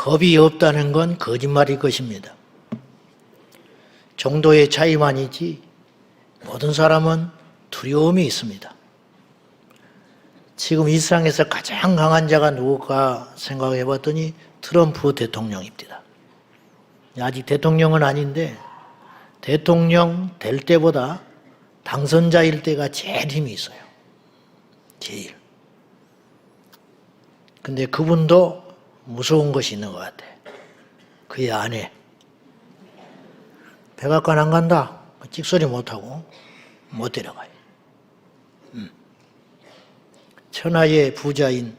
겁이 없다는 건 거짓말일 것입니다. 정도의 차이만이지 모든 사람은 두려움이 있습니다. 지금 이 세상에서 가장 강한 자가 누굴까 생각해 봤더니 트럼프 대통령입니다. 아직 대통령은 아닌데 대통령 될 때보다 당선자일 때가 제일 힘이 있어요. 제일. 근데 그분도 무서운 것이 있는 것 같아. 그의 아내. 백악관 안 간다. 찍소리 못하고 못 데려가요. 천하의 부자인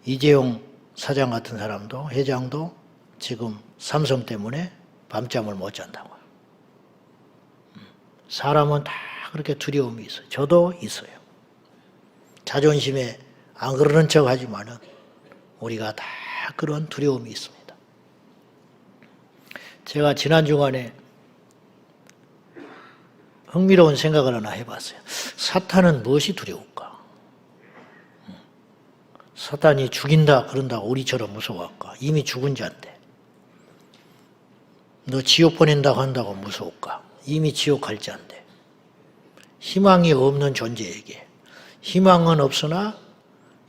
이재용 사장 같은 사람도, 회장도 지금 삼성 때문에 밤잠을 못 잔다고요. 사람은 다 그렇게 두려움이 있어요. 저도 있어요. 자존심에 안 그러는 척 하지만은 우리가 다 그런 두려움이 있습니다. 제가 지난 주간에 흥미로운 생각을 하나 해봤어요. 사탄은 무엇이 두려울까? 사탄이 죽인다 그런다고 우리처럼 무서워할까? 이미 죽은 자인데. 너 지옥 보낸다고 한다고 무서울까? 이미 지옥 갈 자인데. 희망이 없는 존재에게, 희망은 없으나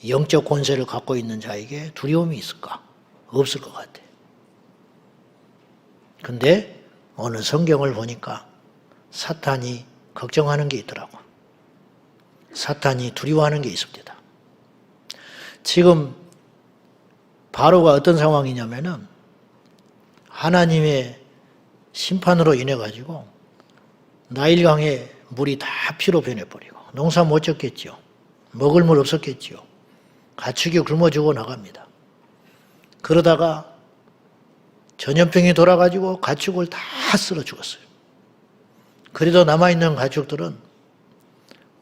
영적 권세를 갖고 있는 자에게 두려움이 있을까? 없을 것 같아. 근데 오늘 성경을 보니까 사탄이 걱정하는 게 있더라고. 사탄이 두려워하는 게 있습니다. 지금 바로가 어떤 상황이냐면은 하나님의 심판으로 인해 가지고 나일강의 물이 다 피로 변해버리고 농사 못 졌겠죠. 먹을 물 없었겠죠. 가축이 굶어 죽어 나갑니다. 그러다가 전염병이 돌아가지고 가축을 다 쓸어 죽었어요. 그래도 남아있는 가축들은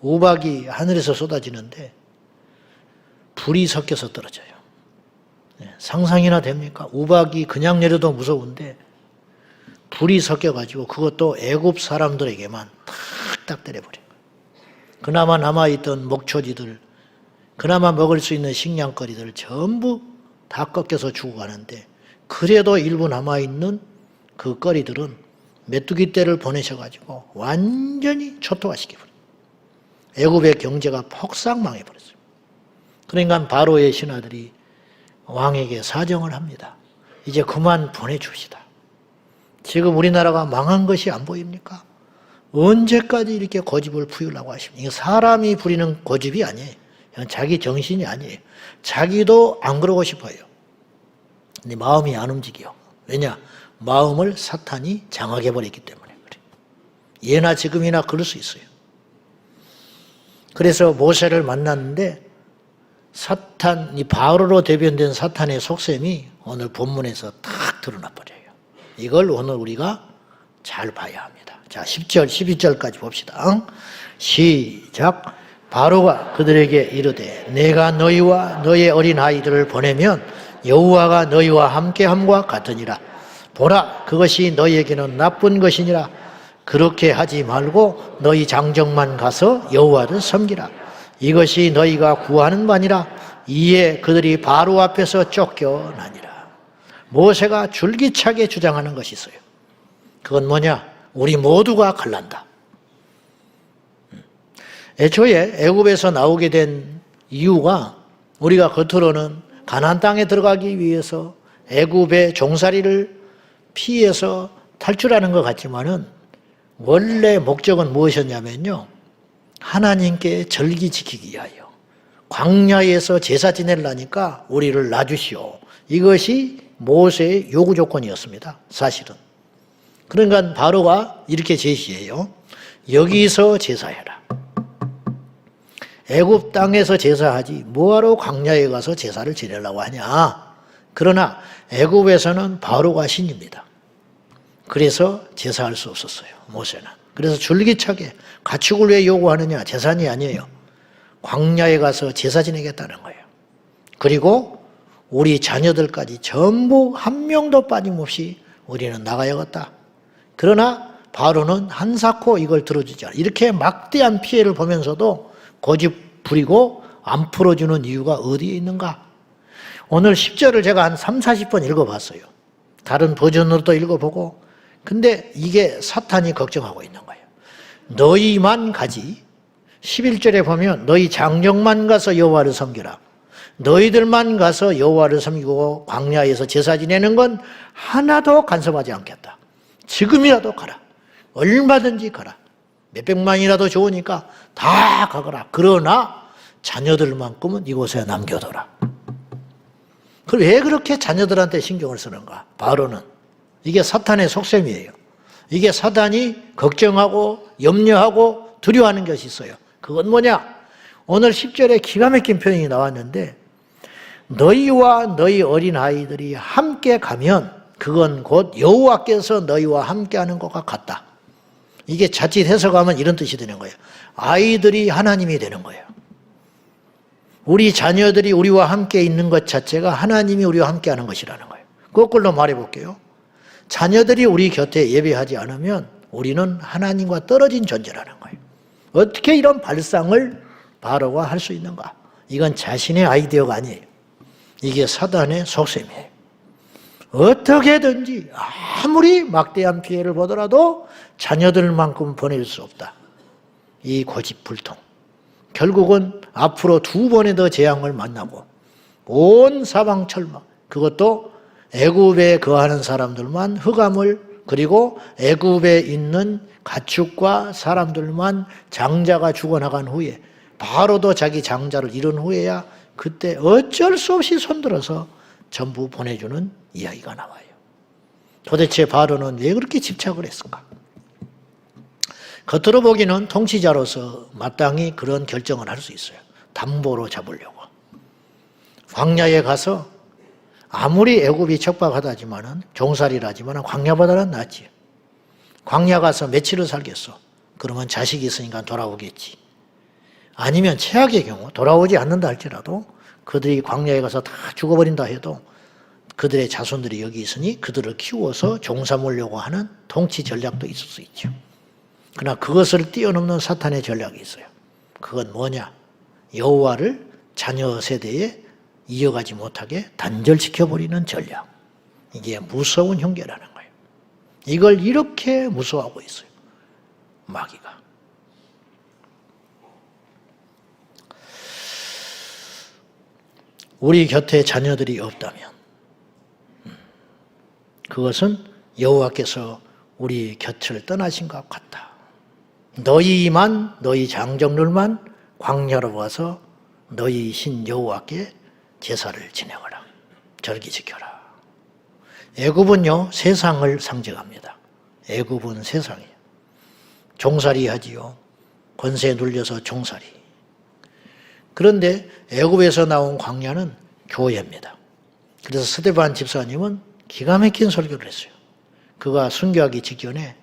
우박이 하늘에서 쏟아지는데 불이 섞여서 떨어져요. 상상이나 됩니까? 우박이 그냥 내려도 무서운데 불이 섞여가지고 그것도 애굽 사람들에게만 탁탁 때려버려요. 그나마 남아있던 목초지들, 그나마 먹을 수 있는 식량거리들 전부 다 꺾여서 죽어가는데 그래도 일부 남아있는 그 거리들은 메뚜기 떼를 보내셔가지고 완전히 초토화시켜버려요. 애굽의 경제가 폭삭 망해버렸어요. 그러니까 바로의 신하들이 왕에게 사정을 합니다. 이제 그만 보내줍시다. 지금 우리나라가 망한 것이 안 보입니까? 언제까지 이렇게 고집을 부리려고 하십니까? 이게 사람이 부리는 고집이 아니에요. 그냥 자기 정신이 아니에요. 자기도 안 그러고 싶어요. 근데 마음이 안 움직여. 왜냐? 마음을 사탄이 장악해버렸기 때문에 그래요. 예나 지금이나 그럴 수 있어요. 그래서 모세를 만났는데 사탄, 이 바로로 대변된 사탄의 속셈이 오늘 본문에서 탁 드러나 버려요. 이걸 오늘 우리가 잘 봐야 합니다. 자, 10절, 12절까지 봅시다. 시작. 바로가 그들에게 이르되 내가 너희와 너희 어린 아이들을 보내면 여호와가 너희와 함께함과 같으니라. 보라, 그것이 너희에게는 나쁜 것이니라. 그렇게 하지 말고 너희 장정만 가서 여호와를 섬기라. 이것이 너희가 구하는 바니라. 이에 그들이 바로 앞에서 쫓겨나니라. 모세가 줄기차게 주장하는 것이 있어요. 그건 뭐냐? 우리 모두가 갈란다. 애초에 애굽에서 나오게 된 이유가 우리가 겉으로는 가나안 땅에 들어가기 위해서 애굽의 종살이를 피해서 탈출하는 것 같지만은 원래 목적은 무엇이었냐면요, 하나님께 절기 지키기 위하여 광야에서 제사 지내려니까 우리를 놔주시오. 이것이 모세의 요구 조건이었습니다. 사실은. 그러니까 바로가 이렇게 제시해요. 여기서 제사해라. 애굽 땅에서 제사하지 뭐하러 광야에 가서 제사를 지내려고 하냐. 그러나 애굽에서는 바로가 신입니다. 그래서 제사할 수 없었어요, 모세는. 그래서 줄기차게 가축을 왜 요구하느냐? 제사이 아니에요. 광야에 가서 제사 지내겠다는 거예요. 그리고 우리 자녀들까지 전부 한 명도 빠짐없이 우리는 나가야겠다. 그러나 바로는 한사코 이걸 들어주지 않아. 이렇게 막대한 피해를 보면서도 고집 부리고 안 풀어주는 이유가 어디에 있는가? 오늘 10절을 제가 한 3, 40번 읽어봤어요. 다른 버전으로도 읽어보고. 근데 이게 사탄이 걱정하고 있는 거예요. 너희만 가지. 11절에 보면 너희 장정만 가서 여호와를 섬기라. 너희들만 가서 여호와를 섬기고 광야에서 제사 지내는 건 하나도 간섭하지 않겠다. 지금이라도 가라. 얼마든지 가라. 몇백만이라도 좋으니까 다 가거라. 그러나 자녀들만큼은 이곳에 남겨둬라. 그럼 왜 그렇게 자녀들한테 신경을 쓰는가? 바로는 이게 사탄의 속셈이에요. 이게 사탄이 걱정하고 염려하고 두려워하는 것이 있어요. 그건 뭐냐? 오늘 10절에 기가 막힌 표현이 나왔는데 너희와 너희 어린아이들이 함께 가면 그건 곧 여호와께서 너희와 함께하는 것과 같다. 이게 자칫 해석하면 이런 뜻이 되는 거예요. 아이들이 하나님이 되는 거예요. 우리 자녀들이 우리와 함께 있는 것 자체가 하나님이 우리와 함께하는 것이라는 거예요. 거꾸로 말해볼게요. 자녀들이 우리 곁에 예배하지 않으면 우리는 하나님과 떨어진 존재라는 거예요. 어떻게 이런 발상을 바로가 할 수 있는가? 이건 자신의 아이디어가 아니에요. 이게 사단의 속셈이에요. 어떻게든지 아무리 막대한 피해를 보더라도 자녀들만큼 보낼 수 없다. 이 고집불통. 결국은 앞으로 2번의 더 재앙을 만나고 온 사방 철막, 그것도 애굽에 거하는 사람들만 흑암을, 그리고 애굽에 있는 가축과 사람들만 장자가 죽어나간 후에 바로도 자기 장자를 잃은 후에야 그때 어쩔 수 없이 손들어서 전부 보내주는 이야기가 나와요. 도대체 바로는 왜 그렇게 집착을 했을까? 겉으로 보기는 통치자로서 마땅히 그런 결정을 할 수 있어요. 담보로 잡으려고. 광야에 가서 아무리 애굽이 척박하다지만은 종살이라지만은 광야보다는 낫지. 광야 가서 며칠을 살겠어. 그러면 자식이 있으니까 돌아오겠지. 아니면 최악의 경우 돌아오지 않는다 할지라도 그들이 광야에 가서 다 죽어버린다 해도 그들의 자손들이 여기 있으니 그들을 키워서 종삼으려고 하는 통치 전략도 있을 수 있죠. 그러나 그것을 뛰어넘는 사탄의 전략이 있어요. 그건 뭐냐? 여호와를 자녀 세대에 이어가지 못하게 단절시켜버리는 전략. 이게 무서운 형계라는 거예요. 이걸 이렇게 무서워하고 있어요. 마귀가. 우리 곁에 자녀들이 없다면 그것은 여호와께서 우리 곁을 떠나신 것 같다. 너희만, 너희 장정들만 광야로 와서 너희 신 여호와께 제사를 지내거라. 절기 지켜라. 애굽은요, 세상을 상징합니다. 애굽은 세상이에요. 종살이 하지요. 권세에 눌려서 종살이. 그런데 애굽에서 나온 광야는 교회입니다. 그래서 스데반 집사님은 기가 막힌 설교를 했어요. 그가 순교하기 직전에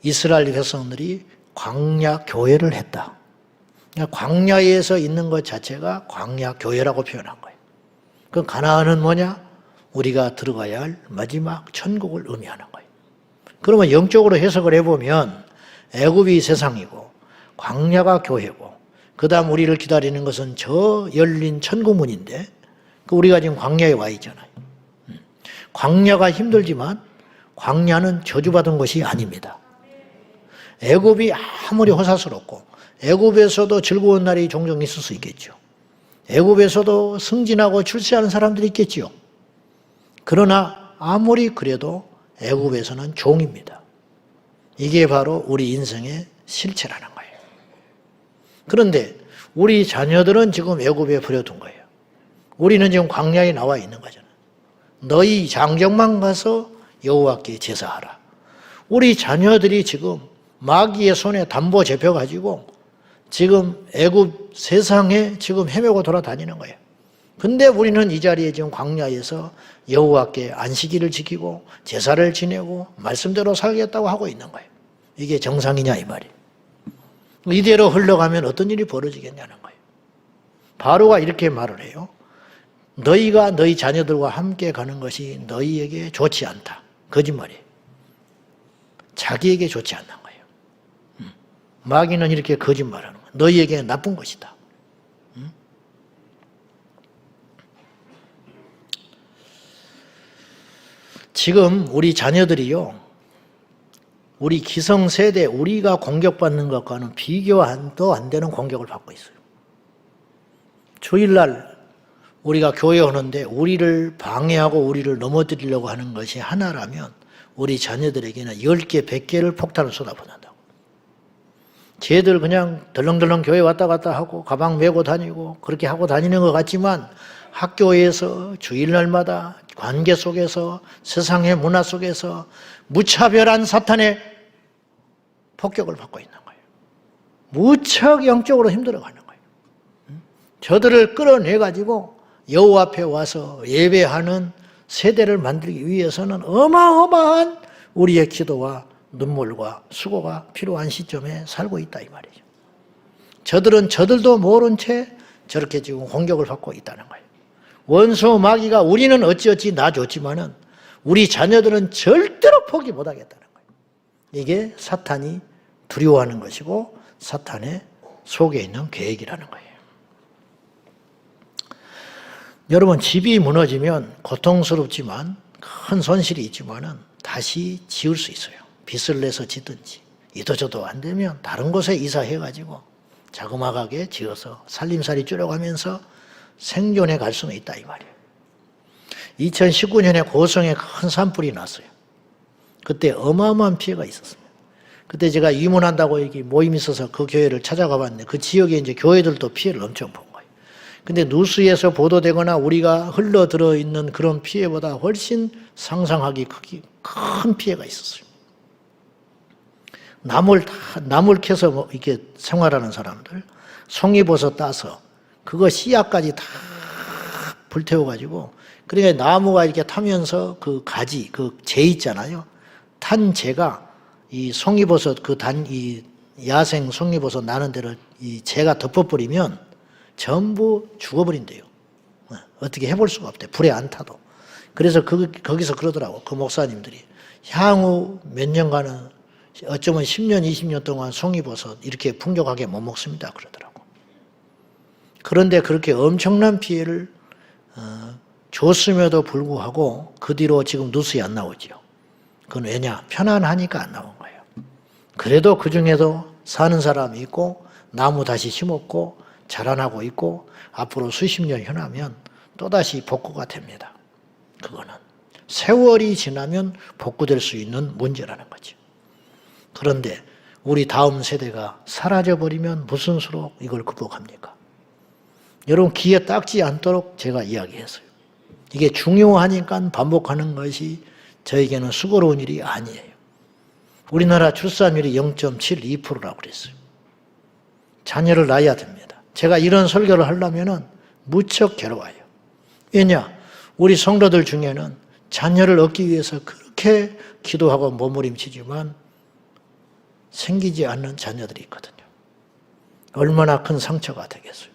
이스라엘 백성들이 광야 교회를 했다. 광야에서 있는 것 자체가 광야 교회라고 표현한 거예요. 그 가나안은 뭐냐? 우리가 들어가야 할 마지막 천국을 의미하는 거예요. 그러면 영적으로 해석을 해보면 애굽이 세상이고 광야가 교회고 그 다음 우리를 기다리는 것은 저 열린 천국문인데 우리가 지금 광야에 와 있잖아요. 광야가 힘들지만 광야는 저주받은 것이 아닙니다. 애굽이 아무리 호사스럽고 애굽에서도 즐거운 날이 종종 있을 수 있겠죠. 애굽에서도 승진하고 출세하는 사람들이 있겠죠. 그러나 아무리 그래도 애굽에서는 종입니다. 이게 바로 우리 인생의 실체라는 거예요. 그런데 우리 자녀들은 지금 애굽에 버려둔 거예요. 우리는 지금 광야에 나와 있는 거잖아요. 너희 장정만 가서 여호와께 제사하라. 우리 자녀들이 지금 마귀의 손에 담보 잡혀가지고 지금 애굽 세상에 지금 헤매고 돌아다니는 거예요. 근데 우리는 이 자리에 지금 광야에서 여호와께 안식일을 지키고 제사를 지내고 말씀대로 살겠다고 하고 있는 거예요. 이게 정상이냐 이 말이에요. 이대로 흘러가면 어떤 일이 벌어지겠냐는 거예요. 바로가 이렇게 말을 해요. 너희가 너희 자녀들과 함께 가는 것이 너희에게 좋지 않다. 거짓말이에요. 자기에게 좋지 않는 거예요. 마귀는 이렇게 거짓말하는 거예요. 너희에게 나쁜 것이다. 지금 우리 자녀들이요, 우리 기성세대, 우리가 공격받는 것과는 비교도 안 되는 공격을 받고 있어요. 주일날 우리가 교회 오는데 우리를 방해하고 우리를 넘어뜨리려고 하는 것이 하나라면 우리 자녀들에게는 10개, 100개를 폭탄을 쏟아붓는다고. 쟤들 그냥 덜렁덜렁 교회 왔다 갔다 하고 가방 메고 다니고 그렇게 하고 다니는 것 같지만 학교에서 주일날마다 관계 속에서 세상의 문화 속에서 무차별한 사탄의 폭격을 받고 있는 거예요. 무척 영적으로 힘들어가는 거예요. 저들을 끌어내가지고 여호와 앞에 와서 예배하는 세대를 만들기 위해서는 어마어마한 우리의 기도와 눈물과 수고가 필요한 시점에 살고 있다 이 말이죠. 저들도 모른 채 저렇게 지금 공격을 받고 있다는 거예요. 원수 마귀가 우리는 어찌어찌 놔줬지만은 우리 자녀들은 절대로 포기 못하겠다는 거예요. 이게 사탄이 두려워하는 것이고 사탄의 속에 있는 계획이라는 거예요. 여러분, 집이 무너지면 고통스럽지만 큰 손실이 있지만은 다시 지을 수 있어요. 빚을 내서 짓든지 이도저도 안 되면 다른 곳에 이사해가지고 자그마하게 지어서 살림살이 줄여가면서 생존해 갈 수는 있다 이 말이에요. 2019년에 고성에 큰 산불이 났어요. 그때 어마어마한 피해가 있었습니다. 그때 제가 위문한다고 여기 모임 있어서 그 교회를 찾아가 봤는데 그 지역에 이제 교회들도 피해를 엄청 본 거예요. 근데 뉴스에서 보도되거나 우리가 흘러들어 있는 그런 피해보다 훨씬 상상하기 큰 피해가 있었어요. 나물 캐서 이렇게 생활하는 사람들, 송이버섯 따서 그거 씨앗까지 다 불태워가지고, 그러니까 나무가 이렇게 타면서 그 가지, 그 재 있잖아요. 탄 재가 이 송이버섯 이 야생 송이버섯 나는 데를 이 재가 덮어버리면 전부 죽어버린대요. 어떻게 해볼 수가 없대. 불에 안 타도. 그래서 거기서 그러더라고. 그 목사님들이 향후 몇 년간은 어쩌면 10년, 20년 동안 송이버섯 이렇게 풍족하게 못 먹습니다. 그러더라고. 그런데 그렇게 엄청난 피해를 줬음에도 불구하고 그 뒤로 지금 뉴스에 안 나오죠. 그건 왜냐? 편안하니까 안 나온 거예요. 그래도 그 중에도 사는 사람이 있고 나무 다시 심었고 자라나고 있고 앞으로 수십 년 지나면 또다시 복구가 됩니다. 그거는 세월이 지나면 복구될 수 있는 문제라는 거죠. 그런데 우리 다음 세대가 사라져버리면 무슨 수로 이걸 극복합니까? 여러분, 귀에 닦지 않도록 제가 이야기했어요. 이게 중요하니까 반복하는 것이 저에게는 수고로운 일이 아니에요. 우리나라 출산율이 0.72%라고 그랬어요. 자녀를 낳아야 됩니다. 제가 이런 설교를 하려면 무척 괴로워요. 왜냐? 우리 성도들 중에는 자녀를 얻기 위해서 그렇게 기도하고 몸부림치지만 생기지 않는 자녀들이 있거든요. 얼마나 큰 상처가 되겠어요.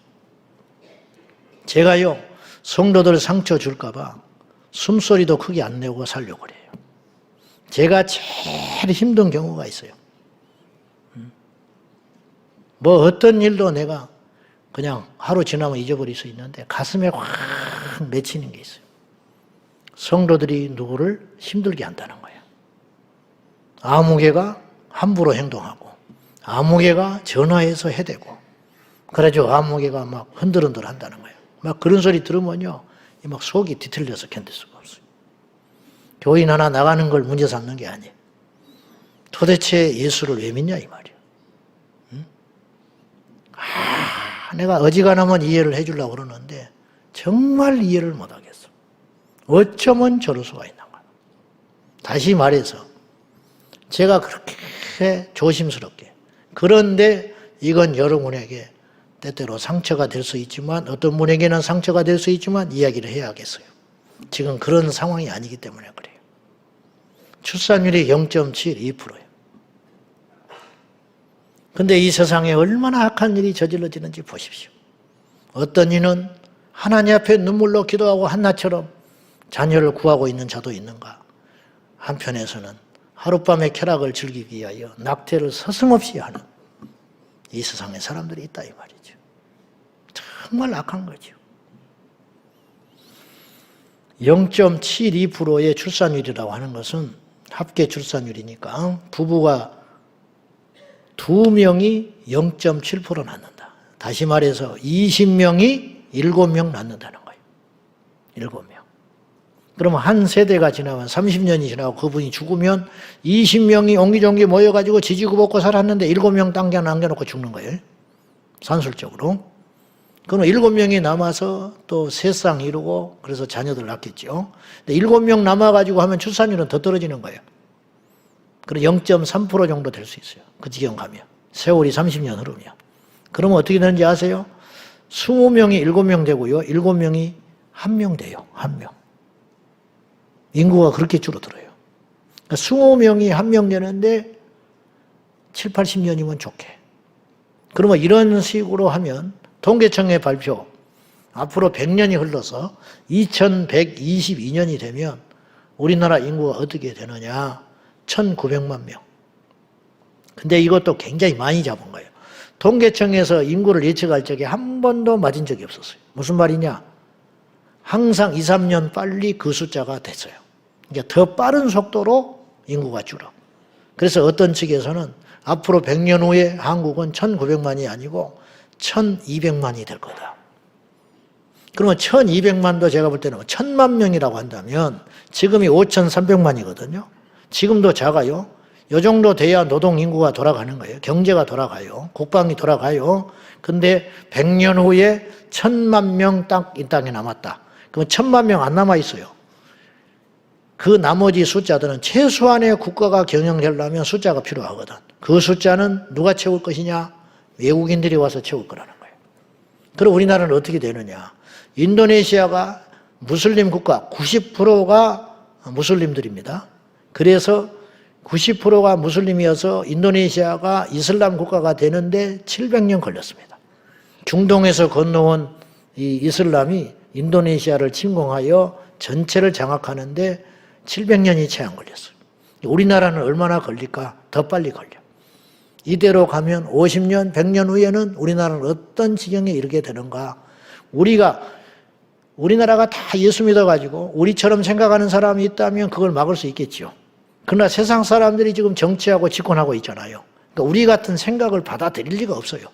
제가요, 성도들 상처 줄까 봐 숨소리도 크게 안 내고 살려고 그래요. 제가 제일 힘든 경우가 있어요. 뭐 어떤 일도 내가 그냥 하루 지나면 잊어버릴 수 있는데 가슴에 확 맺히는 게 있어요. 성도들이 누구를 힘들게 한다는 거예요. 아무개가 함부로 행동하고 아무개가 전화해서 해대고 그래가지고 아무개가 막 흔들흔들 한다는 거예요. 막 그런 소리 들으면요, 막 속이 뒤틀려서 견딜 수가 없어요. 교인 하나 나가는 걸 문제 삼는 게 아니에요. 도대체 예수를 왜 믿냐 이 말이에요. 응? 내가 어지간하면 이해를 해주려고 그러는데 정말 이해를 못하겠어. 어쩌면 저럴 수가 있는가. 다시 말해서 제가 그렇게 조심스럽게, 그런데 이건 여러분에게 때때로 상처가 될 수 있지만 어떤 분에게는 상처가 될 수 있지만 이야기를 해야겠어요. 지금 그런 상황이 아니기 때문에 그래요. 출산율이 0.72%예요. 근데 이 세상에 얼마나 악한 일이 저질러지는지 보십시오. 어떤 이는 하나님 앞에 눈물로 기도하고 한나처럼 자녀를 구하고 있는 자도 있는가. 한편에서는 하룻밤의 쾌락을 즐기기 위하여 낙태를 서슴없이 하는 이 세상에 사람들이 있다 이 말이죠. 정말 악한 거죠. 0.72%의 출산율이라고 하는 것은 합계 출산율이니까 부부가 2명이 0.7% 낳는다. 다시 말해서 20명이 7명 낳는다는 거예요. 7명. 그러면 한 세대가 지나면 30년이 지나고 그분이 죽으면 20명이 옹기종기 모여가지고 지지고 볶고 살았는데 7명 당겨 남겨놓고 죽는 거예요. 산술적으로. 그러면 7명이 남아서 또 세상 이루고 그래서 자녀들 낳겠죠. 근데 7명 남아가지고 하면 출산율은 더 떨어지는 거예요. 그럼 0.3% 정도 될 수 있어요. 그 지경 가면. 세월이 30년 흐르면. 그러면 어떻게 되는지 아세요? 20명이 7명 되고요. 7명이 1명 돼요. 1명. 인구가 그렇게 줄어들어요. 그러니까 20명이 1명 되는데 7, 80년이면 좋게. 그러면 이런 식으로 하면 통계청의 발표 앞으로 100년이 흘러서 2122년이 되면 우리나라 인구가 어떻게 되느냐? 1900만 명. 근데 이것도 굉장히 많이 잡은 거예요. 통계청에서 인구를 예측할 적에 한 번도 맞은 적이 없었어요. 무슨 말이냐? 항상 2, 3년 빨리 그 숫자가 됐어요. 그러니까 더 빠른 속도로 인구가 줄어. 그래서 어떤 측에서는 앞으로 100년 후에 한국은 1900만이 아니고 1200만이 될 거다. 그러면 1200만도 제가 볼 때는 1000만 명이라고 한다면 지금이 5300만이거든요. 지금도 작아요. 이 정도 돼야 노동 인구가 돌아가는 거예요. 경제가 돌아가요. 국방이 돌아가요. 근데 100년 후에 1000만 명 딱 이 땅에 남았다. 그럼 1000만 명 안 남아 있어요. 그 나머지 숫자들은 최소한의 국가가 경영되려면 숫자가 필요하거든. 그 숫자는 누가 채울 것이냐? 외국인들이 와서 채울 거라는 거예요. 그럼 우리나라는 어떻게 되느냐? 인도네시아가 무슬림 국가 90%가 무슬림들입니다. 그래서 90%가 무슬림이어서 인도네시아가 이슬람 국가가 되는데 700년 걸렸습니다. 중동에서 건너온 이 이슬람이 인도네시아를 침공하여 전체를 장악하는데 700년이 채 안 걸렸어요. 우리나라는 얼마나 걸릴까? 더 빨리 걸려. 이대로 가면 50년, 100년 후에는 우리나라는 어떤 지경에 이르게 되는가? 우리나라가 다 예수 믿어가지고 우리처럼 생각하는 사람이 있다면 그걸 막을 수 있겠죠. 그러나 세상 사람들이 지금 정치하고 집권하고 있잖아요. 그러니까 우리 같은 생각을 받아들일 리가 없어요.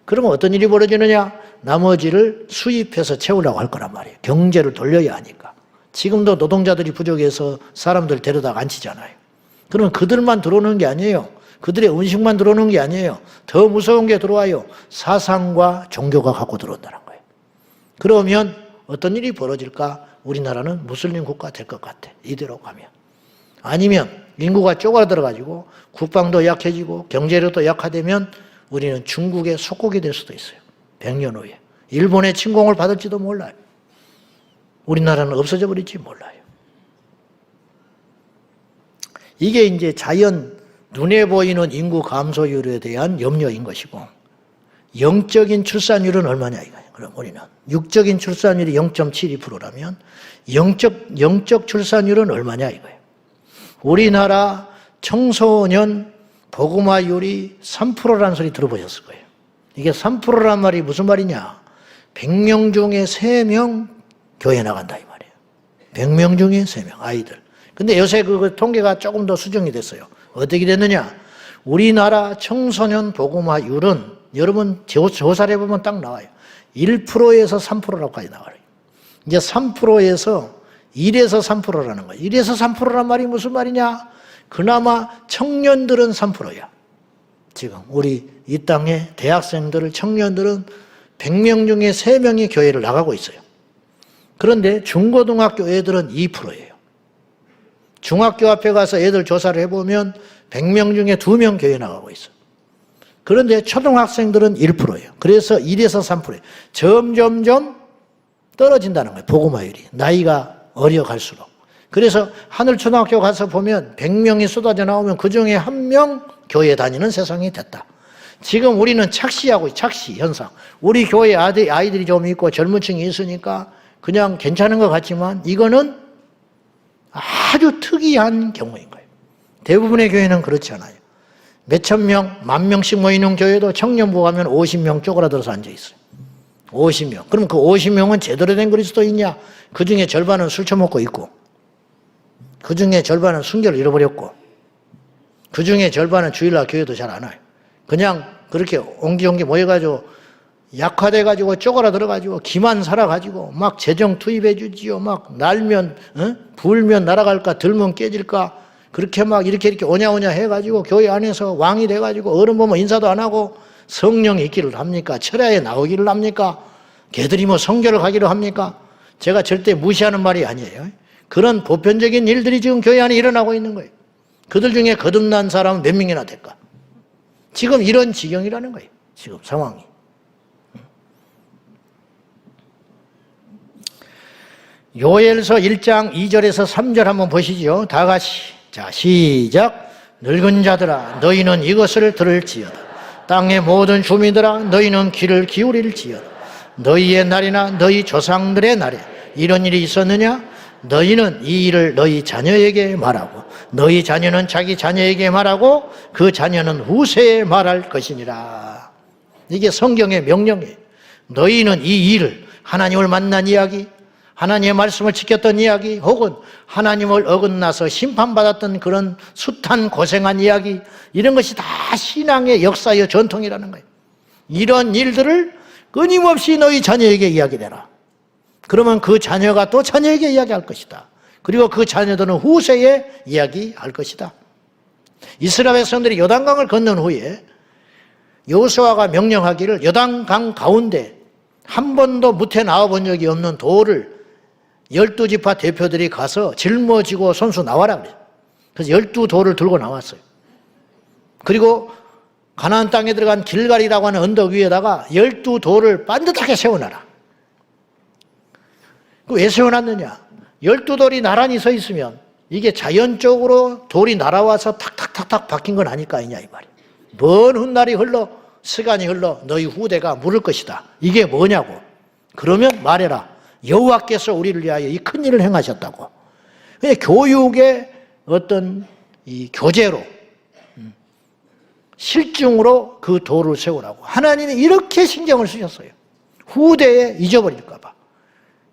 그러면 어떤 일이 벌어지느냐? 나머지를 수입해서 채우려고 할 거란 말이에요. 경제를 돌려야 하니까. 지금도 노동자들이 부족해서 사람들 데려다가 앉히잖아요. 그러면 그들만 들어오는 게 아니에요. 그들의 음식만 들어오는 게 아니에요. 더 무서운 게 들어와요. 사상과 종교가 갖고 들어온다는 거예요. 그러면 어떤 일이 벌어질까? 우리나라는 무슬림 국가 될 것 같아. 이대로 가면. 아니면 인구가 쪼그라들어가지고 국방도 약해지고 경제력도 약화되면 우리는 중국의 속국이 될 수도 있어요. 100년 후에. 일본의 침공을 받을지도 몰라요. 우리나라는 없어져 버릴지 몰라요. 이게 이제 자연 눈에 보이는 인구 감소율에 대한 염려인 것이고, 영적인 출산율은 얼마냐 이거예요. 그럼 우리는 육적인 출산율이 0.72%라면 영적 출산율은 얼마냐 이거예요. 우리나라 청소년 복음화율이 3%라는 소리 들어보셨을 거예요. 이게 3%란 말이 무슨 말이냐? 100명 중에 3명 교회 나간다 이 말이에요. 100명 중에 3명 아이들. 근데 요새 그 통계가 조금 더 수정이 됐어요. 어떻게 됐느냐? 우리나라 청소년 복음화율은 여러분 조사를 해보면 딱 나와요. 1%에서 3%라고까지 나와요. 이제 3%에서 1에서 3%라는 거예요. 1에서 3%란 말이 무슨 말이냐? 그나마 청년들은 3%야. 지금 우리 이 땅의 대학생들을 청년들은 100명 중에 3명이 교회를 나가고 있어요. 그런데 중고등학교 애들은 2%예요. 중학교 앞에 가서 애들 조사를 해보면 100명 중에 2명 교회 나가고 있어요. 그런데 초등학생들은 1%예요. 그래서 1에서 3%예요. 점점점 떨어진다는 거예요. 복음화율이. 나이가 어려갈수록. 그래서 하늘초등학교 가서 보면 100명이 쏟아져 나오면 그중에 1명 교회 다니는 세상이 됐다. 지금 우리는 착시하고 착시 현상. 우리 교회 아이들이 좀 있고 젊은 층이 있으니까 그냥 괜찮은 것 같지만 이거는 아주 특이한 경우인 거예요. 대부분의 교회는 그렇지 않아요. 몇천 명, 10,000명씩 모이는 교회도 청년부 가면 50명 쪼그라들어서 앉아 있어요. 50명. 그럼 그 50명은 제대로 된 그리스도인이냐? 그 중에 절반은 술 처먹고 있고, 그 중에 절반은 순결을 잃어버렸고, 그 중에 절반은 주일날 교회도 잘 안 와요. 그냥 그렇게 옹기종기 모여가지고 약화돼가지고 쪼그라들어가지고 기만 살아가지고 막 재정 투입해 주지요. 막 날면 불면 날아갈까 들면 깨질까 그렇게 막 이렇게 오냐오냐 해가지고 교회 안에서 왕이 돼가지고 어른 보면 인사도 안 하고 성령이 있기를 합니까? 철야에 나오기를 합니까? 걔들이 뭐 성교를 가기를 합니까? 제가 절대 무시하는 말이 아니에요. 그런 보편적인 일들이 지금 교회 안에 일어나고 있는 거예요. 그들 중에 거듭난 사람은 몇 명이나 될까? 지금 이런 지경이라는 거예요. 지금 상황이. 요엘서 1장 2절에서 3절 한번 보시죠. 다 같이. 자, 시작. 늙은 자들아 너희는 이것을 들을지어다. 땅의 모든 주민들아 너희는 귀를 기울일지어다. 너희의 날이나 너희 조상들의 날에 이런 일이 있었느냐? 너희는 이 일을 너희 자녀에게 말하고 너희 자녀는 자기 자녀에게 말하고 그 자녀는 후세에 말할 것이니라. 이게 성경의 명령이에요. 너희는 이 일을 하나님을 만난 이야기, 하나님의 말씀을 지켰던 이야기, 혹은 하나님을 어긋나서 심판받았던 그런 숱한 고생한 이야기, 이런 것이 다 신앙의 역사여 전통이라는 거예요. 이런 일들을 끊임없이 너희 자녀에게 이야기해라. 그러면 그 자녀가 또 자녀에게 이야기할 것이다. 그리고 그 자녀들은 후세에 이야기할 것이다. 이스라엘 백성들이 요단강을 건넌 후에 여호수아가 명령하기를 요단강 가운데 한 번도 무태 나와본 적이 없는 돌을 12지파 대표들이 가서 짊어지고 손수 나와라 그래요. 그래서 12돌을 들고 나왔어요. 그리고 가나안 땅에 들어간 길갈이라고 하는 언덕 위에다가 12돌을 반듯하게 세워놔라. 왜 세워놨느냐? 12돌이 나란히 서 있으면 이게 자연적으로 돌이 날아와서 탁탁탁탁 박힌 건 아닐 거 아니냐 이 말이에요. 먼 훗날이 흘러 시간이 흘러 너희 후대가 물을 것이다. 이게 뭐냐고. 그러면 말해라. 여호와께서 우리를 위하여 이 큰 일을 행하셨다고. 교육의 어떤 이 교재로 실증으로 그 돌을 세우라고 하나님이 이렇게 신경을 쓰셨어요. 후대에 잊어버릴까 봐.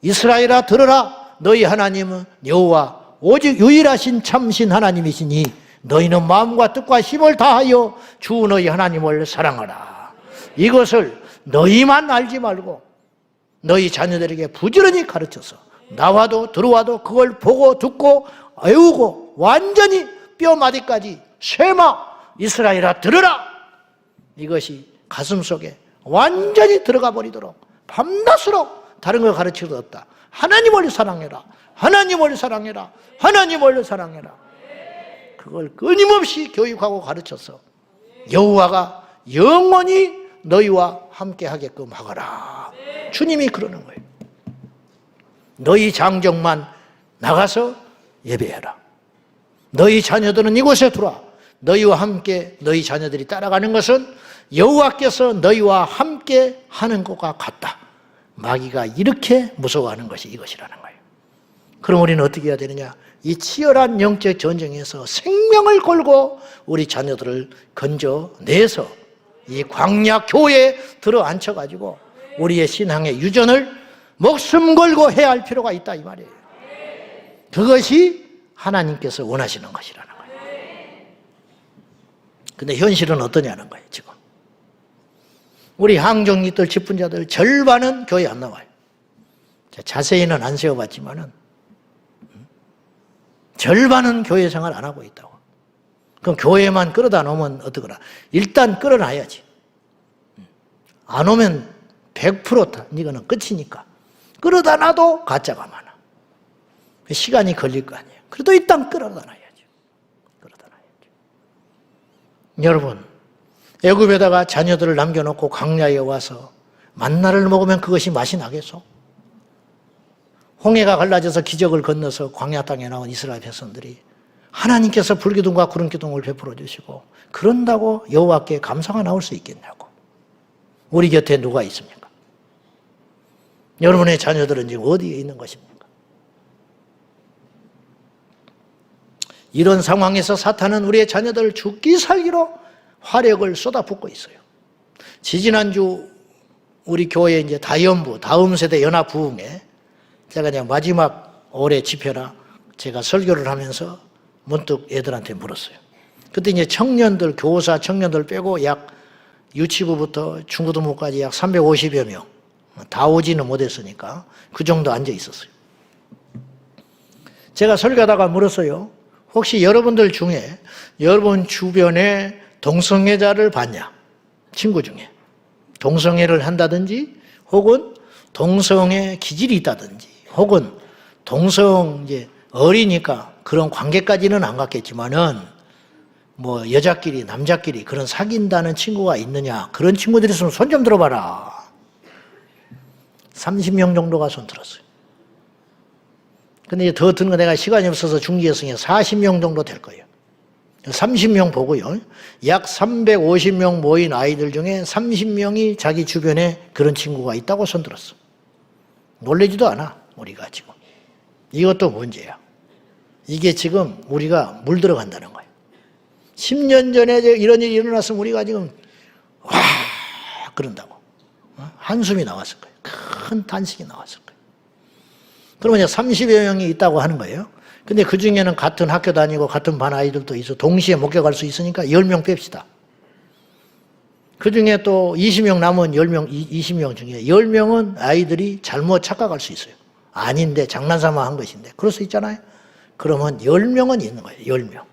이스라엘아 들으라. 너희 하나님은 여호와 오직 유일하신 참신 하나님이시니 너희는 마음과 뜻과 힘을 다하여 주 너희 하나님을 사랑하라. 이것을 너희만 알지 말고 너희 자녀들에게 부지런히 가르쳐서 나와도 들어와도 그걸 보고 듣고 외우고 완전히 뼈마디까지 쇠마 이스라엘아 들으라. 이것이 가슴속에 완전히 들어가 버리도록 밤낮으로 다른 걸 가르칠 수 없다. 하나님을 사랑해라. 하나님을 사랑해라. 하나님을 사랑해라. 그걸 끊임없이 교육하고 가르쳐서 여호와가 영원히 너희와 함께 하게끔 하거라. 주님이 그러는 거예요. 너희 장정만 나가서 예배해라. 너희 자녀들은 이곳에 들어와. 너희와 함께 너희 자녀들이 따라가는 것은 여호와께서 너희와 함께 하는 것과 같다. 마귀가 이렇게 무서워하는 것이 이것이라는 거예요. 그럼 우리는 어떻게 해야 되느냐? 이 치열한 영적 전쟁에서 생명을 걸고 우리 자녀들을 건져내서 이 광야 교회에 들어앉혀가지고 우리의 신앙의 유전을 목숨 걸고 해야 할 필요가 있다 이 말이에요. 그것이 하나님께서 원하시는 것이라는 거예요. 근데 현실은 어떠냐는 거예요. 지금 우리 항정리들 집분자들 절반은 교회 안 나와요. 자세히는 안 세워봤지만은 절반은 교회 생활 안 하고 있다고. 그럼 교회만 끌어다 놓으면 어떡하나? 일단 끌어놔야지. 안 오면 100% 이거는 끝이니까. 끌어다 놔도 가짜가 많아. 시간이 걸릴 거 아니에요. 그래도 일단 끌어다 놔야죠. 끌어다 놔야죠. 여러분, 애굽에다가 자녀들을 남겨놓고 광야에 와서 만나를 먹으면 그것이 맛이 나겠소? 홍해가 갈라져서 기적을 건너서 광야 땅에 나온 이스라엘 백성들이 하나님께서 불기둥과 구름기둥을 베풀어 주시고 그런다고 여호와께 감사가 나올 수 있겠냐고. 우리 곁에 누가 있습니까? 여러분의 자녀들은 지금 어디에 있는 것입니까? 이런 상황에서 사탄은 우리의 자녀들을 죽기 살기로 화력을 쏟아붓고 있어요. 지지난주 우리 교회 이제 다연부, 다음 세대 연합 부흥회, 제가 그냥 마지막 올해 집회라 제가 설교를 하면서 문득 애들한테 물었어요. 그때 이제 청년들, 교사 청년들 빼고 약 유치부부터 중고등부까지 약 350여 명, 다 오지는 못했으니까 그 정도 앉아 있었어요. 제가 설교하다가 물었어요. 혹시 여러분들 중에 여러분 주변에 동성애자를 봤냐? 친구 중에. 동성애를 한다든지 혹은 동성애 기질이 있다든지 혹은 이제 어리니까 그런 관계까지는 안 갔겠지만은 뭐 여자끼리 남자끼리 그런 사귄다는 친구가 있느냐? 그런 친구들이 있으면 손 좀 들어봐라. 30명 정도가 손 들었어요. 근데 더 드는 거 내가 시간이 없어서 중지했으니 40명 정도 될 거예요. 30명 보고요. 약 350명 모인 아이들 중에 30명이 자기 주변에 그런 친구가 있다고 손들었어. 놀라지도 않아, 우리가 지금. 이것도 문제야. 이게 지금 우리가 물들어간다는 거예요. 10년 전에 이런 일이 일어났으면 우리가 지금 와 그런다고. 한숨이 나왔을 거예요. 큰 탄식이 나왔을 거예요. 그러면 이제 30여 명이 있다고 하는 거예요. 근데 그 중에는 같은 학교 다니고 같은 반 아이들도 있어. 동시에 목격할 수 있으니까 10명 뺍시다. 그 중에 또 20명 남은 20명 중에 10명은 아이들이 잘못 착각할 수 있어요. 아닌데 장난삼아 한 것인데. 그럴 수 있잖아요. 그러면 10명은 있는 거예요. 10명.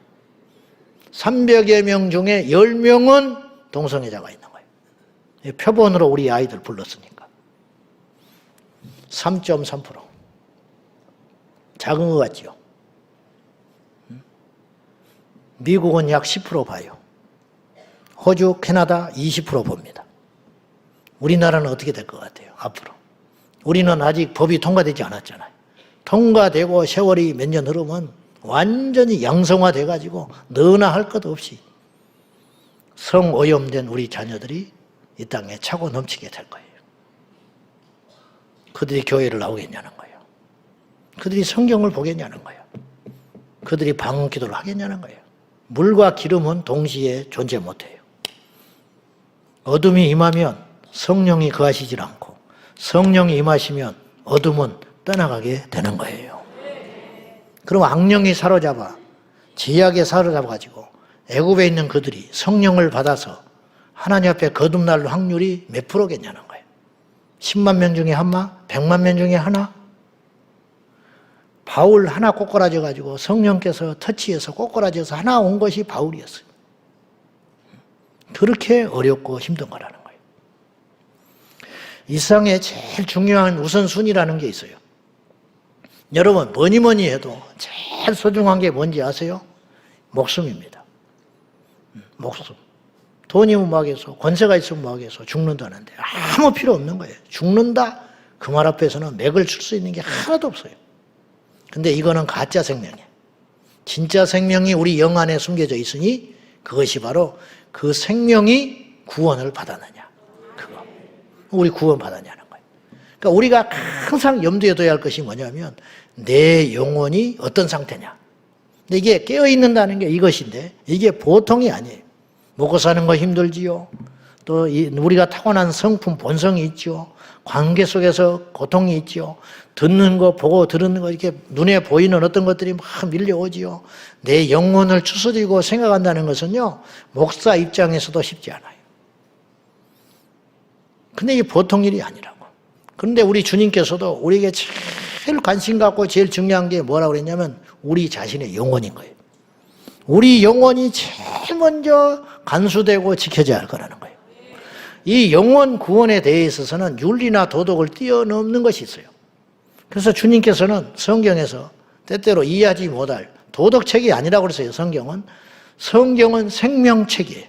300여 명 중에 10명은 동성애자가 있는 거예요. 표본으로 우리 아이들 불렀으니까. 3.3%. 작은 것 같지요. 미국은 약 10% 봐요. 호주, 캐나다 20% 봅니다. 우리나라는 어떻게 될 것 같아요? 앞으로. 우리는 아직 법이 통과되지 않았잖아요. 통과되고 세월이 몇 년 흐르면 완전히 양성화돼 가지고 너나 할 것 없이 성오염된 우리 자녀들이 이 땅에 차고 넘치게 될 거예요. 그들이 교회를 나오겠냐는 거예요. 그들이 성경을 보겠냐는 거예요. 그들이 방언 기도를 하겠냐는 거예요. 물과 기름은 동시에 존재 못해요. 어둠이 임하면 성령이 거하시질 않고 성령이 임하시면 어둠은 떠나가게 되는 거예요. 그럼 악령이 사로잡아 죄악에 사로잡아가지고 애굽에 있는 그들이 성령을 받아서 하나님 앞에 거듭날 확률이 몇 프로겠냐는 거예요. 10만 명 중에 하나? 100만 명 중에 하나? 바울 하나 꼬꾸라져가지고 성령께서 터치해서 꼬꾸라져서 하나 온 것이 바울이었어요. 그렇게 어렵고 힘든 거라는 거예요. 이 세상에 제일 중요한 우선순위라는 게 있어요. 여러분 뭐니 해도 제일 소중한 게 뭔지 아세요? 목숨입니다. 목숨. 돈이 뭐하겠어, 권세가 있으면 뭐하겠어, 죽는다는데 아무 필요 없는 거예요. 죽는다? 그 말 앞에서는 맥을 칠 수 있는 게 하나도 없어요. 근데 이거는 가짜 생명이에요. 진짜 생명이 우리 영 안에 숨겨져 있으니 그것이 바로 그 생명이 구원을 받았느냐. 그거. 우리 구원 받았냐는 거예요. 그러니까 우리가 항상 염두에 둬야 할 것이 뭐냐면 내 영혼이 어떤 상태냐. 근데 이게 깨어있는다는 게 이것인데 이게 보통이 아니에요. 먹고 사는 거 힘들지요. 또 우리가 타고난 성품, 본성이 있죠. 관계 속에서 고통이 있죠. 듣는 거, 보고 들은 거, 이렇게 눈에 보이는 어떤 것들이 막 밀려오지요. 내 영혼을 추스리고 생각한다는 것은요, 목사 입장에서도 쉽지 않아요. 근데 이게 보통 일이 아니라고. 그런데 우리 주님께서도 우리에게 제일 관심 갖고 제일 중요한 게 뭐라고 그랬냐면 우리 자신의 영혼인 거예요. 우리 영혼이 제일 먼저 간수되고 지켜져야 할 거라는 거예요. 이 영혼 구원에 대해 있어서는 윤리나 도덕을 뛰어넘는 것이 있어요. 그래서 주님께서는 성경에서 때때로 이해하지 못할 도덕책이 아니라고 그랬어요. 성경은 생명책이에요.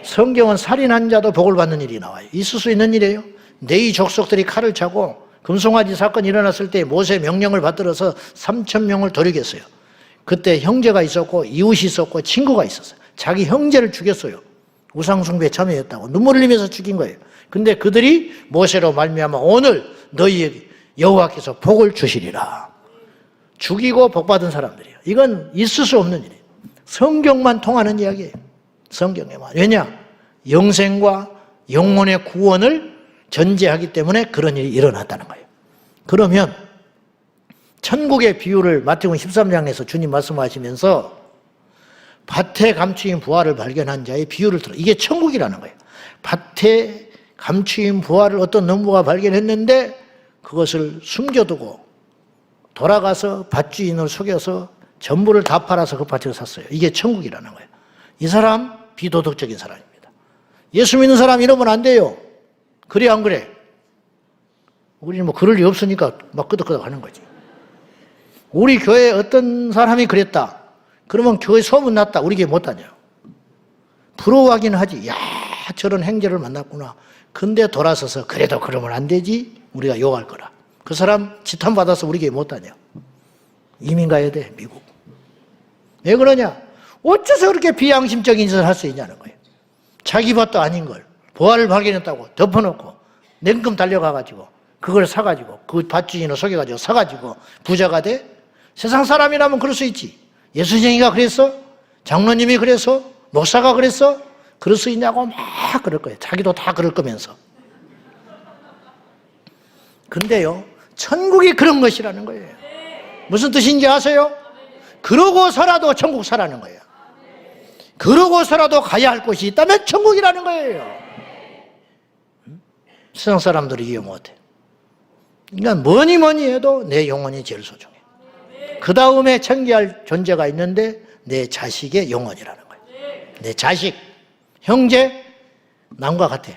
성경은 살인한 자도 복을 받는 일이 나와요. 있을 수 있는 일이에요. 네이 족속들이 칼을 차고 금송아지 사건이 일어났을 때 모세 명령을 받들어서 3,000명을 도륙했어요. 그때 형제가 있었고 이웃이 있었고 친구가 있었어요. 자기 형제를 죽였어요. 우상숭배에 참여했다고 눈물을 흘리면서 죽인 거예요. 근데 그들이 모세로 말미암아 오늘 너희에게 여호와께서 복을 주시리라. 죽이고 복받은 사람들이에요. 이건 있을 수 없는 일이에요. 성경만 통하는 이야기예요. 성경에만. 왜냐? 영생과 영혼의 구원을 전제하기 때문에 그런 일이 일어났다는 거예요. 그러면 천국의 비유를 마태복음 13장에서 주님 말씀하시면서 밭에 감추인 부활을 발견한 자의 비유를 들어. 이게 천국이라는 거예요. 밭에 감추인 부활을 어떤 농부가 발견했는데 그것을 숨겨두고 돌아가서 밭주인을 속여서 전부를 다 팔아서 그 밭을 샀어요. 이게 천국이라는 거예요. 이 사람 비도덕적인 사람입니다. 예수 믿는 사람 이러면 안 돼요. 그래 안 그래? 우리는 뭐 그럴 리 없으니까 막 끄덕끄덕 하는 거지. 우리 교회에 어떤 사람이 그랬다. 그러면 교회 소문났다. 우리 교회 못 다녀요. 부러워하긴 하지. 야, 저런 행제를 만났구나. 근데 돌아서서 그래도 그러면 안 되지. 우리가 욕할 거라. 그 사람 지탄받아서 우리 교회 못 다녀. 이민 가야 돼, 미국. 왜 그러냐? 어째서 그렇게 비양심적인 짓을 할 수 있냐는 거예요. 자기 밭도 아닌 걸 부활을 발견했다고 덮어놓고 냉큼 달려가가지고 그걸 사가지고 그 밭주인을 속여가지고 사가지고 부자가 돼? 세상 사람이라면 그럴 수 있지. 예수쟁이가 그랬어? 장로님이 그랬어? 목사가 그랬어? 그럴 수 있냐고 막 그럴 거예요. 자기도 다 그럴 거면서. 근데요, 천국이 그런 것이라는 거예요. 무슨 뜻인지 아세요? 그러고서라도 천국 사라는 거예요. 그러고서라도 가야 할 곳이 있다면 천국이라는 거예요. 세상 사람들이 이해 못해. 그러니까 뭐니 해도 내 영혼이 제일 소중해. 그 다음에 챙겨야 할 존재가 있는데 내 자식의 영혼이라는 거예요. 내 자식, 형제, 남과 같아요.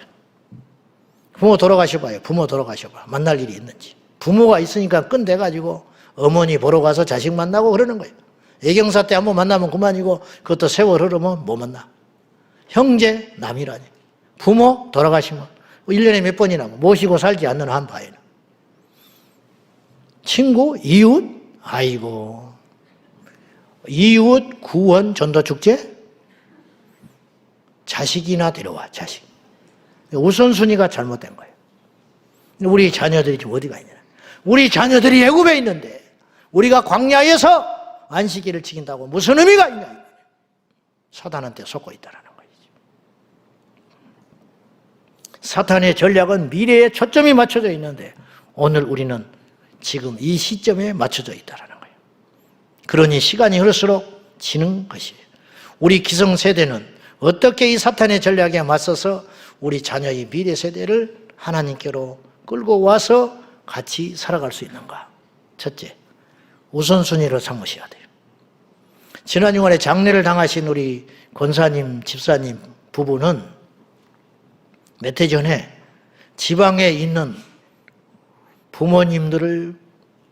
부모 돌아가셔봐요. 부모 돌아가셔봐. 만날 일이 있는지. 부모가 있으니까 끈대가지고 어머니 보러 가서 자식 만나고 그러는 거예요. 애경사 때 한번 만나면 그만이고 그것도 세월 흐르면 못 만나. 형제, 남이라니. 부모 돌아가시면 1년에 몇 번이나 모시고 살지 않는 한파에는. 친구, 이웃, 아이고. 이웃 구원 전도축제? 자식이나 데려와, 자식. 우선순위가 잘못된 거예요. 우리 자녀들이 지금 어디가 있냐. 우리 자녀들이 애굽에 있는데 우리가 광야에서 안식일을 지킨다고 무슨 의미가 있냐. 사탄한테 속고 있다는 거예요. 사탄의 전략은 미래에 초점이 맞춰져 있는데 오늘 우리는 지금 이 시점에 맞춰져 있다는 거예요. 그러니 시간이 흐를수록 지는 것이에요. 우리 기성세대는 어떻게 이 사탄의 전략에 맞서서 우리 자녀의 미래 세대를 하나님께로 끌고 와서 같이 살아갈 수 있는가? 첫째, 우선순위를 삼으셔야 돼요. 지난 주간에 장례를 당하신 우리 권사님, 집사님 부부는 몇 해 전에 지방에 있는 부모님들을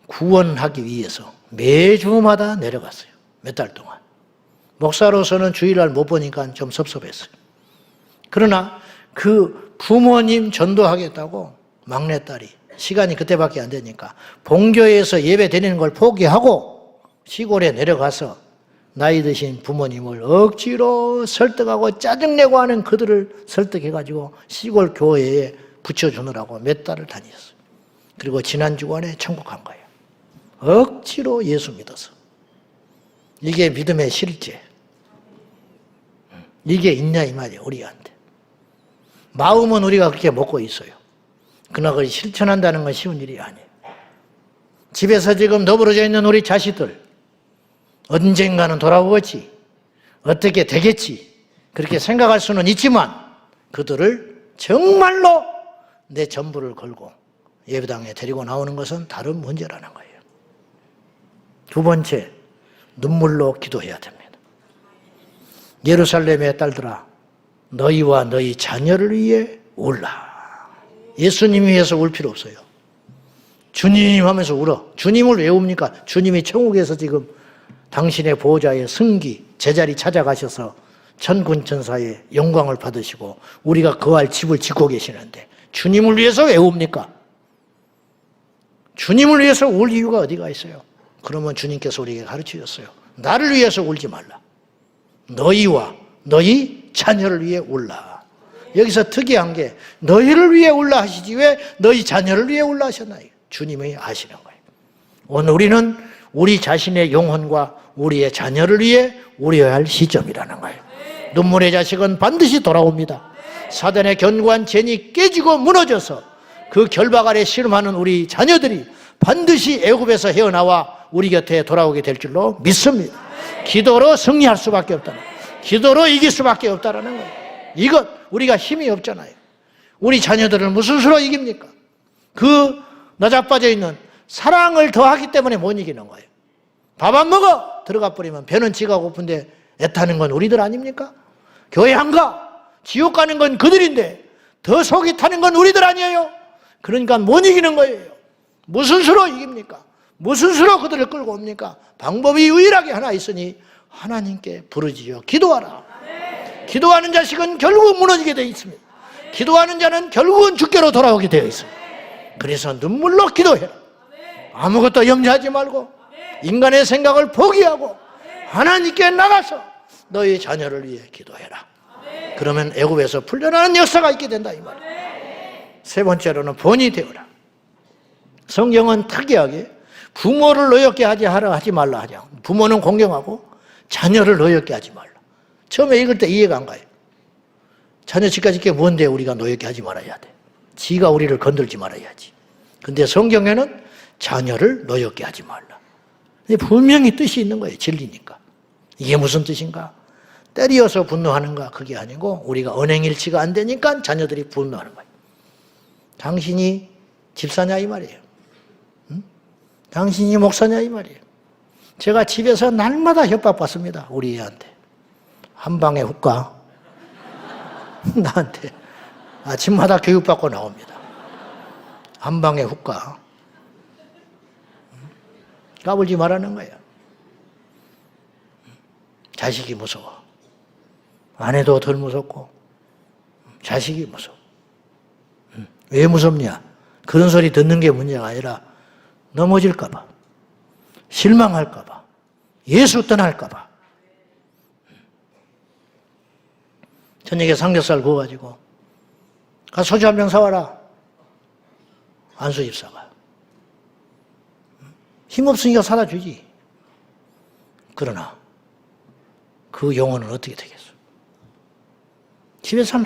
구원하기 위해서 매주마다 내려갔어요. 몇 달 동안. 목사로서는 주일날 못 보니까 좀 섭섭했어요. 그러나 그 부모님 전도하겠다고 막내딸이 시간이 그때밖에 안 되니까 본교에서 예배 드리는 걸 포기하고 시골에 내려가서 나이 드신 부모님을 억지로 설득하고 짜증내고 하는 그들을 설득해가지고 시골 교회에 붙여주느라고 몇 달을 다녔어요. 그리고 지난 주간에 천국한 거예요. 억지로 예수 믿어서. 이게 믿음의 실제. 이게 있냐 이 말이에요. 우리한테. 마음은 우리가 그렇게 먹고 있어요. 그러나 그걸 실천한다는 건 쉬운 일이 아니에요. 집에서 지금 너부러져 있는 우리 자식들 언젠가는 돌아오겠지. 어떻게 되겠지. 그렇게 생각할 수는 있지만 그들을 정말로 내 전부를 걸고 예배당에 데리고 나오는 것은 다른 문제라는 거예요. 두 번째, 눈물로 기도해야 됩니다. 예루살렘의 딸들아, 너희와 너희 자녀를 위해 울라. 예수님 위해서 울 필요 없어요. 주님 하면서 울어. 주님을 왜 웁니까? 주님이 천국에서 지금 당신의 보호자의 승기, 제자리 찾아가셔서 천군천사의 영광을 받으시고 우리가 거할 집을 짓고 계시는데 주님을 위해서 왜 웁니까? 주님을 위해서 울 이유가 어디가 있어요? 그러면 주님께서 우리에게 가르치셨어요. 나를 위해서 울지 말라. 너희와 너희 자녀를 위해 울라. 여기서 특이한 게 너희를 위해 울라 하시지 왜 너희 자녀를 위해 울라 하셨나요? 주님이 아시는 거예요. 오늘 우리는 우리 자신의 영혼과 우리의 자녀를 위해 울어야 할 시점이라는 거예요. 눈물의 자식은 반드시 돌아옵니다. 사단의 견고한 젠이 깨지고 무너져서 그 결박 아래 씨름하는 우리 자녀들이 반드시 애굽에서 헤어나와 우리 곁에 돌아오게 될 줄로 믿습니다. 기도로 승리할 수밖에 없다. 기도로 이길 수밖에 없다라는 거예요. 이것 우리가 힘이 없잖아요. 우리 자녀들을 무슨 수로 이깁니까? 그 나자빠져 있는 사랑을 더하기 때문에 못 이기는 거예요. 밥 안 먹어 들어가 버리면 배는 지가 고픈데 애타는 건 우리들 아닙니까? 교회 안 가 지옥 가는 건 그들인데 더 속이 타는 건 우리들 아니에요? 그러니까 못 이기는 거예요. 무슨 수로 이깁니까? 무슨 수로 그들을 끌고 옵니까? 방법이 유일하게 하나 있으니 하나님께 부르지요. 기도하라. 기도하는 자식은 결국 무너지게 되어 있습니다. 기도하는 자는 결국은 주께로 돌아오게 되어 있습니다. 그래서 눈물로 기도해라. 아무것도 염려하지 말고 인간의 생각을 포기하고 하나님께 나가서 너희 자녀를 위해 기도해라. 그러면 애굽에서 풀려나는 역사가 있게 된다 이 말이에요. 세 번째로는 본이 되어라. 성경은 특이하게 부모를 노엽게 하지 말라 하죠. 부모는 공경하고 자녀를 노엽게 하지 말라. 처음에 읽을 때 이해가 안 가요. 자녀 집까지 게 뭔데 우리가 노엽게 하지 말아야 돼. 지가 우리를 건들지 말아야지. 근데 성경에는 자녀를 노엽게 하지 말라. 분명히 뜻이 있는 거예요. 진리니까. 이게 무슨 뜻인가? 때리어서 분노하는가? 그게 아니고 우리가 언행일치가 안 되니까 자녀들이 분노하는 거예요. 당신이 집사냐 이 말이에요. 응? 당신이 목사냐 이 말이에요. 제가 집에서 날마다 협박받습니다. 우리 애한테. 한 방에 훅 가. 나한테. 아침마다 교육받고 나옵니다. 한 방에 훅 가. 까불지 말라는 거예요. 자식이 무서워. 아내도 덜 무섭고 자식이 무서워. 왜 무섭냐? 그런 소리 듣는 게 문제가 아니라 넘어질까 봐. 실망할까 봐. 예수 떠날까 봐. 저녁에 삼겹살 구워가지고 가서 소주 한 병 사와라. 안수 집사가. 힘없으니까 사다 주지. 그러나 그 영혼은 어떻게 되겠어? 집에서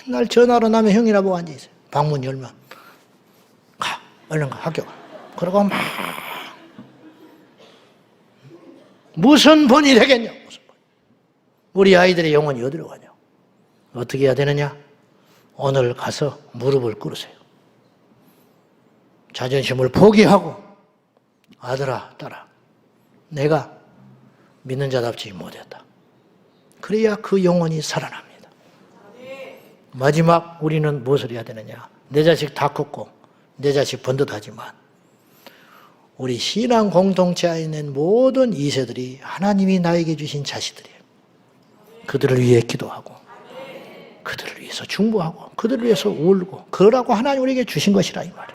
맨날 전화로 남의 형이나 보고 앉아있어요. 방문 열면 가, 얼른 가, 학교 가. 그러고 막 무슨 본이 되겠냐? 무슨 본. 우리 아이들의 영혼이 어디로 가냐? 어떻게 해야 되느냐? 오늘 가서 무릎을 꿇으세요. 자존심을 포기하고 아들아, 딸아, 내가 믿는 자답지 못했다. 그래야 그 영혼이 살아납니다. 마지막 우리는 무엇을 해야 되느냐? 내 자식 다 컸고 내 자식 번듯하지만 우리 신앙 공동체 안에 있는 모든 2세들이 하나님이 나에게 주신 자식들이에요. 그들을 위해 기도하고 그들을 위해서 중보하고 그들을 위해서 울고 그러라고 하나님 우리에게 주신 것이라 이 말이에요.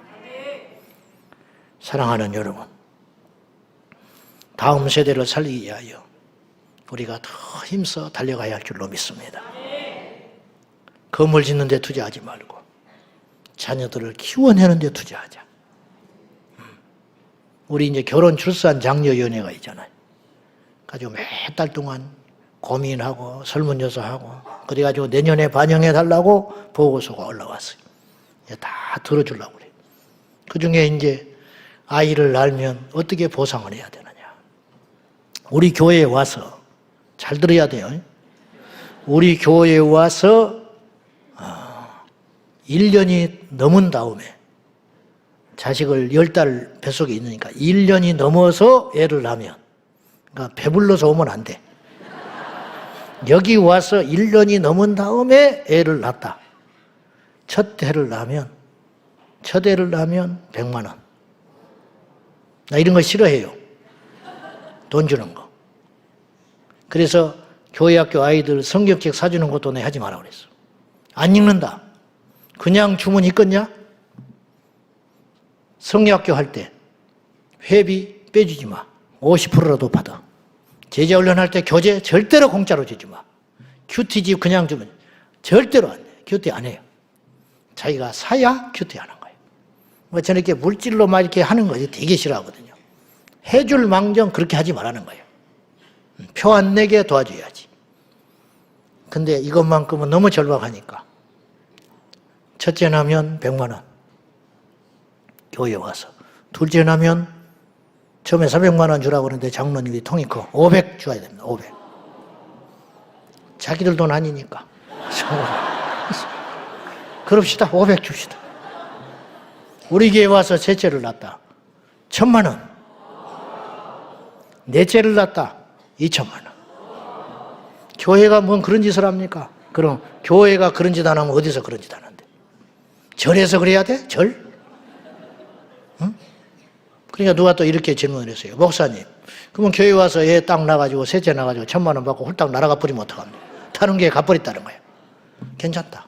사랑하는 여러분, 다음 세대를 살리기 위하여 우리가 더 힘써 달려가야 할 줄로 믿습니다. 건물 짓는 데 투자하지 말고 자녀들을 키워내는 데 투자하자. 우리 이제 결혼 출산 장려위원회가 있잖아요. 가지고 몇 달 동안 고민하고 설문조사하고 그래가지고 내년에 반영해달라고 보고서가 올라왔어요. 다 들어주려고 그래요. 그 중에 이제 아이를 낳으면 어떻게 보상을 해야 되느냐. 우리 교회에 와서 잘 들어야 돼요. 우리 교회에 와서 1년이 넘은 다음에 자식을 10달 뱃속에 있으니까 1년이 넘어서 애를 낳으면 그러니까 배불러서 오면 안 돼. 여기 와서 1년이 넘은 다음에 애를 낳았다. 첫 애를 낳으면 100만 원. 나 이런 거 싫어해요. 돈 주는 거. 그래서 교회 학교 아이들 성경책 사주는 것도 내 하지 마라 그랬어. 안 읽는다. 그냥 주문 읽겠냐? 성경학교 할 때 회비 빼주지 마. 50%라도 받아. 제자훈련 할 때 교재 절대로 공짜로 주지 마. 큐티집 그냥 주면 절대로 안 돼. 큐티 안 해요. 자기가 사야 큐티 하는 거예요. 뭐 저렇게 물질로 막 이렇게 하는 거 되게 싫어하거든요. 해줄 망정 그렇게 하지 말라는 거예요. 표 안 내게 도와줘야지. 근데 이것만큼은 너무 절박하니까 첫째 나면 100만 원, 교회에 와서. 둘째 나면 처음에 400만 원 주라고 그러는데 장로님이 통이 커. 500 줘야 됩니다. 500. 자기들 돈 아니니까. 그럽시다. 500 줍시다. 우리 교회 와서 셋째를 낳았다. 1,000만 원. 넷째를 낳았다. 2,000만 원. 교회가 뭔 그런 짓을 합니까? 그럼 교회가 그런 짓 안 하면 어디서 그런 짓 하는데? 절에서 그래야 돼? 절? 응? 그러니까 누가 또 이렇게 질문을 했어요. 목사님, 그러면 교회 와서 애 딱 나가지고 셋째 나가지고 1,000만 원 받고 홀딱 날아가 버리면 어떡합니까? 타는 게 가버렸다는 거예요. 괜찮다.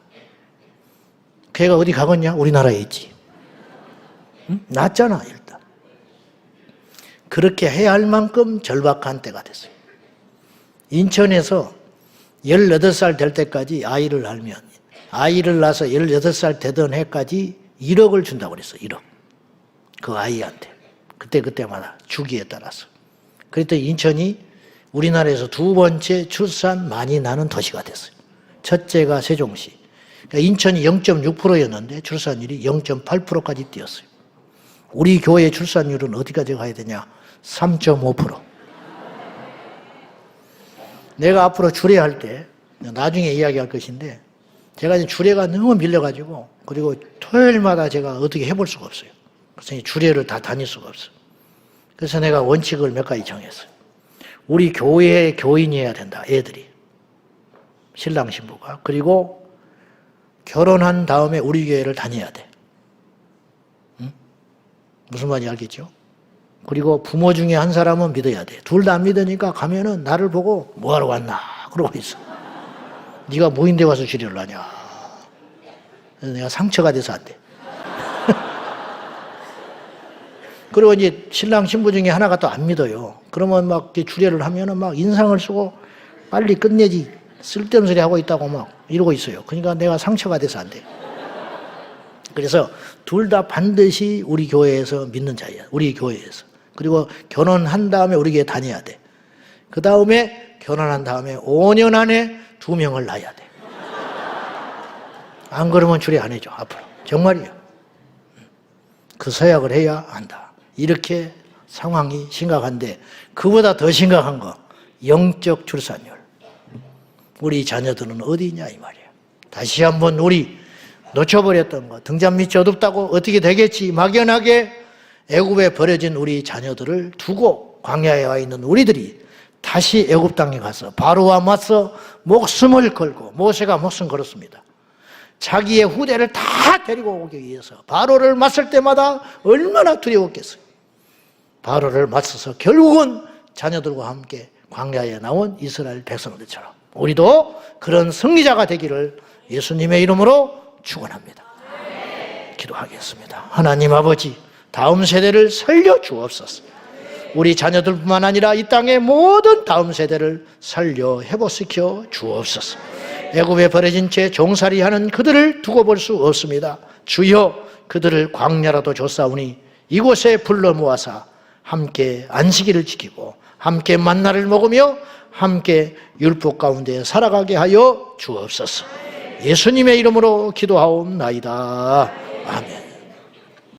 걔가 어디 가겠냐? 우리나라에 있지. 응? 낫잖아 일단. 그렇게 해야 할 만큼 절박한 때가 됐어요. 인천에서 18살 될 때까지 아이를 낳으면 아이를 낳아서 18살 되던 해까지 1억을 준다고 그랬어. 1억. 그 아이한테. 그때마다 주기에 따라서. 그랬더니 인천이 우리나라에서 두 번째 출산 많이 나는 도시가 됐어요. 첫째가 세종시. 그러니까 인천이 0.6%였는데 출산율이 0.8%까지 뛰었어요. 우리 교회 출산율은 어디까지 가야 되냐? 3.5%. 내가 앞으로 주례할 때 나중에 이야기할 것인데 제가 이제 주례가 너무 밀려가지고 그리고 토요일마다 제가 어떻게 해볼 수가 없어요. 그래서 주례를 다 다닐 수가 없어요. 그래서 내가 원칙을 몇 가지 정했어요. 우리 교회의 교인이어야 된다. 애들이. 신랑 신부가. 그리고 결혼한 다음에 우리 교회를 다녀야 돼. 응? 무슨 말인지 알겠죠? 그리고 부모 중에 한 사람은 믿어야 돼. 둘 다 안 믿으니까 가면은 나를 보고 뭐하러 왔나 그러고 있어. 네가 무인대 와서 주례를 하냐. 그래서 내가 상처가 돼서 안 돼. 그리고 이제 신랑 신부 중에 하나가 또 안 믿어요. 그러면 막 주례를 하면은 막 인상을 쓰고 빨리 끝내지 쓸데없는 소리 하고 있다고 막 이러고 있어요. 그러니까 내가 상처가 돼서 안 돼. 그래서 둘 다 반드시 우리 교회에서 믿는 자예요. 우리 교회에서. 그리고 결혼한 다음에 우리 교회 다녀야 돼. 그 다음에 결혼한 다음에 5년 안에 2명을 낳아야 돼. 안 그러면 주례 안 해줘 앞으로. 정말이에요. 그 서약을 해야 한다. 이렇게 상황이 심각한데 그보다 더 심각한 거 영적 출산율. 우리 자녀들은 어디 있냐 이 말이에요. 다시 한번 우리 놓쳐버렸던 거 등잔 밑이 어둡다고 어떻게 되겠지 막연하게 애굽에 버려진 우리 자녀들을 두고 광야에 와 있는 우리들이 다시 애굽 땅에 가서 바로와 맞서 목숨을 걸고 모세가 목숨 걸었습니다. 자기의 후대를 다 데리고 오기 위해서 바로를 맞설 때마다 얼마나 두려웠겠어요. 바로를 맞서서 결국은 자녀들과 함께 광야에 나온 이스라엘 백성들처럼 우리도 그런 승리자가 되기를 예수님의 이름으로 축원합니다. 기도하겠습니다. 하나님 아버지, 다음 세대를 살려 주옵소서. 우리 자녀들뿐만 아니라 이 땅의 모든 다음 세대를 살려 회복시켜 주옵소서. 애굽에 버려진 채 종살이하는 그들을 두고 볼 수 없습니다. 주여, 그들을 광야라도 줬사오니 이곳에 불러 모아사 함께 안식일을 지키고 함께 만나를 먹으며 함께 율법 가운데 살아가게 하여 주옵소서. 예수님의 이름으로 기도하옵나이다. 아멘.